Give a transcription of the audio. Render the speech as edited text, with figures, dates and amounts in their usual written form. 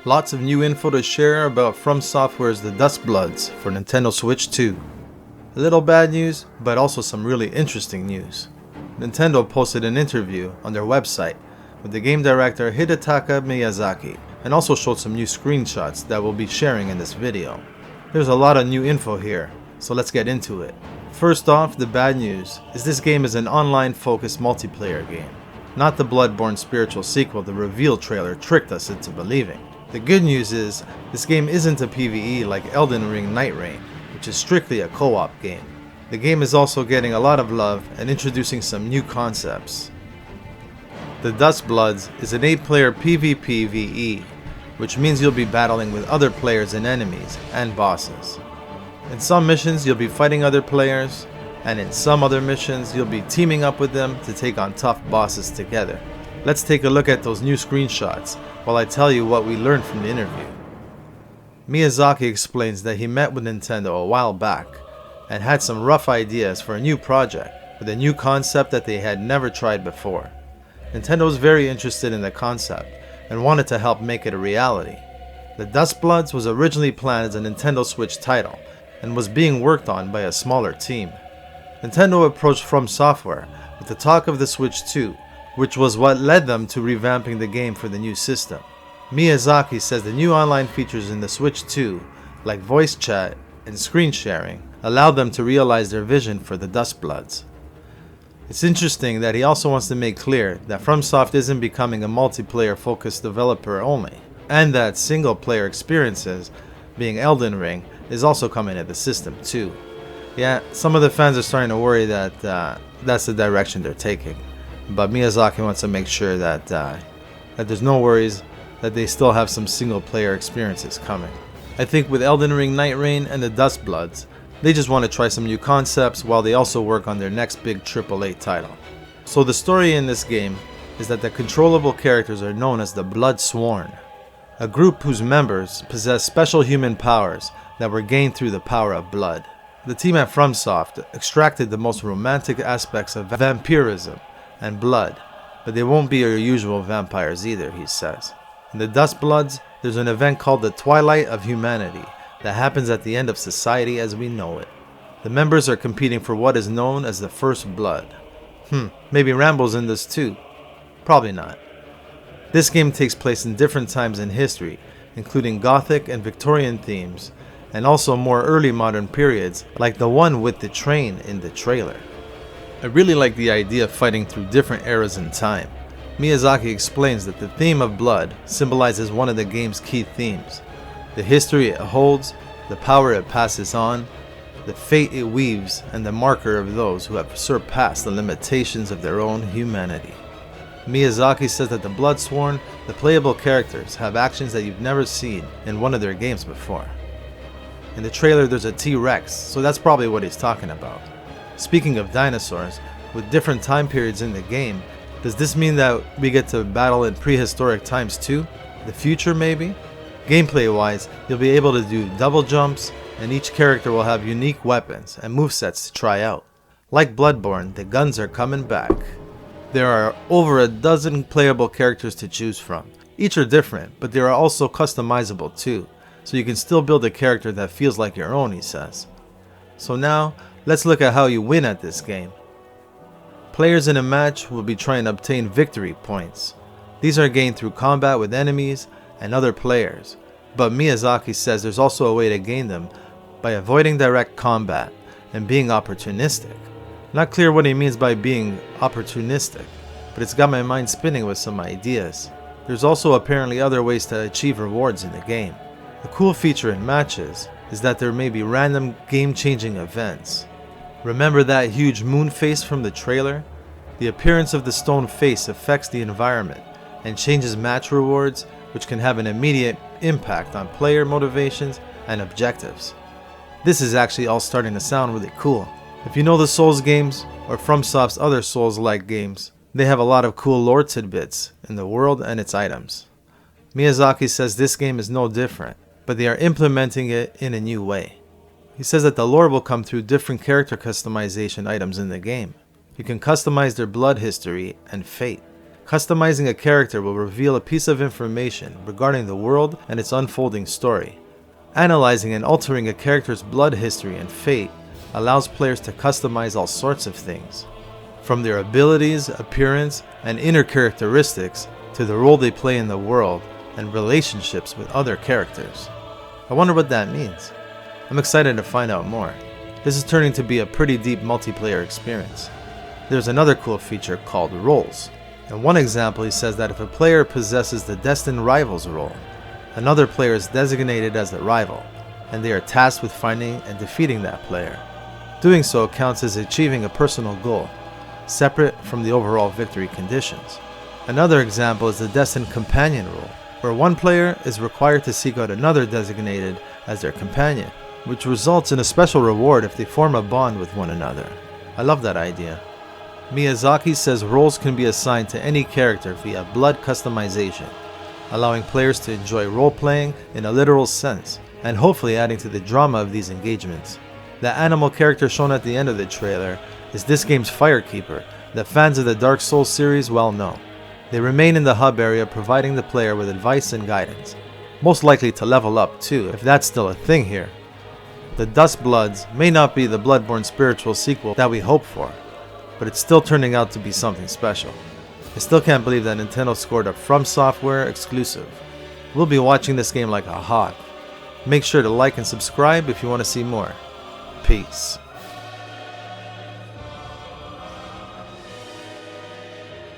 Lots of new info to share about From Software's The DuskBloods for Nintendo Switch 2. A little bad news, but also some really interesting news. Nintendo posted an interview on their website with the game director Hidetaka Miyazaki, and also showed some new screenshots that we'll be sharing in this video. There's a lot of new info here, so let's get into it. First off, the bad news is this game is an online-focused multiplayer game, not the Bloodborne spiritual sequel the reveal trailer tricked us into believing. The good news is, this game isn't a PvE like Elden Ring Night Rain, which is strictly a co-op game. The game is also getting a lot of love and introducing some new concepts. The DuskBloods is an 8-player PVPVE, which means you'll be battling with other players and enemies, and bosses. In some missions you'll be fighting other players, and in some other missions you'll be teaming up with them to take on tough bosses together. Let's take a look at those new screenshots while I tell you what we learned from the interview. Miyazaki explains that he met with Nintendo a while back and had some rough ideas for a new project with a new concept that they had never tried before. Nintendo was very interested in the concept and wanted to help make it a reality. The DuskBloods was originally planned as a Nintendo Switch title and was being worked on by a smaller team. Nintendo approached From Software with the talk of the Switch 2, which was what led them to revamping the game for the new system. Miyazaki says the new online features in the Switch 2, like voice chat and screen sharing, allowed them to realize their vision for the DuskBloods. It's interesting that he also wants to make clear that FromSoft isn't becoming a multiplayer-focused developer only, and that single-player experiences, being Elden Ring, is also coming to the system too. Yeah, some of the fans are starting to worry that that's the direction they're taking. But Miyazaki wants to make sure that there's no worries, that they still have some single-player experiences coming. I think with Elden Ring Night Rain and the DuskBloods, they just want to try some new concepts while they also work on their next big AAA title. So the story in this game is that the controllable characters are known as the BloodSworn, a group whose members possess special human powers that were gained through the power of blood. The team at FromSoft extracted the most romantic aspects of vampirism and blood, but they won't be your usual vampires either, he says. In the DuskBloods, there's an event called the Twilight of Humanity that happens at the end of society as we know it. The members are competing for what is known as the First Blood. Maybe Rambo's in this too? Probably not. This game takes place in different times in history, including Gothic and Victorian themes, and also more early modern periods like the one with the train in the trailer. I really like the idea of fighting through different eras in time. Miyazaki explains that the theme of blood symbolizes one of the game's key themes: the history it holds, the power it passes on, the fate it weaves, and the marker of those who have surpassed the limitations of their own humanity. Miyazaki says that the BloodSworn, the playable characters, have actions that you've never seen in one of their games before. In the trailer there's a T-Rex, so that's probably what he's talking about. Speaking of dinosaurs, with different time periods in the game, does this mean that we get to battle in prehistoric times too? The future maybe? Gameplay wise, you'll be able to do double jumps, and each character will have unique weapons and movesets to try out. Like Bloodborne, the guns are coming back. There are over a dozen playable characters to choose from. Each are different, but they are also customizable too, so you can still build a character that feels like your own, he says. So now, let's look at how you win at this game. Players in a match will be trying to obtain victory points. These are gained through combat with enemies and other players, but Miyazaki says there's also a way to gain them by avoiding direct combat and being opportunistic. Not clear what he means by being opportunistic, but it's got my mind spinning with some ideas. There's also apparently other ways to achieve rewards in the game. The cool feature in matches is that there may be random game-changing events. Remember that huge moon face from the trailer? The appearance of the stone face affects the environment and changes match rewards, which can have an immediate impact on player motivations and objectives. This is actually all starting to sound really cool. If you know the Souls games, or FromSoft's other Souls-like games, they have a lot of cool lore tidbits in the world and its items. Miyazaki says this game is no different, but they are implementing it in a new way. He says that the lore will come through different character customization items in the game. You can customize their blood history and fate, Customizing a character will reveal a piece of information regarding the world and its unfolding story. Analyzing and altering a character's blood history and fate allows players to customize all sorts of things, from their abilities, appearance, and inner characteristics to the role they play in the world and relationships with other characters. I wonder what that means. I'm excited to find out more. This is turning to be a pretty deep multiplayer experience. There's another cool feature called roles. In one example, he says that if a player possesses the Destined Rivals role, another player is designated as the rival, and they are tasked with finding and defeating that player. Doing so counts as achieving a personal goal, separate from the overall victory conditions. Another example is the Destined Companion role, where one player is required to seek out another designated as their companion, which results in a special reward if they form a bond with one another. I love that idea. Miyazaki says roles can be assigned to any character via blood customization, allowing players to enjoy role-playing in a literal sense, and hopefully adding to the drama of these engagements. The animal character shown at the end of the trailer is this game's Firekeeper, that fans of the Dark Souls series well know. They remain in the hub area providing the player with advice and guidance, most likely to level up too, if that's still a thing here. The DuskBloods may not be the Bloodborne spiritual sequel that we hope for, but it's still turning out to be something special. I still can't believe that Nintendo scored a From Software exclusive. We'll be watching this game like a hawk. Make sure to like and subscribe if you want to see more. Peace.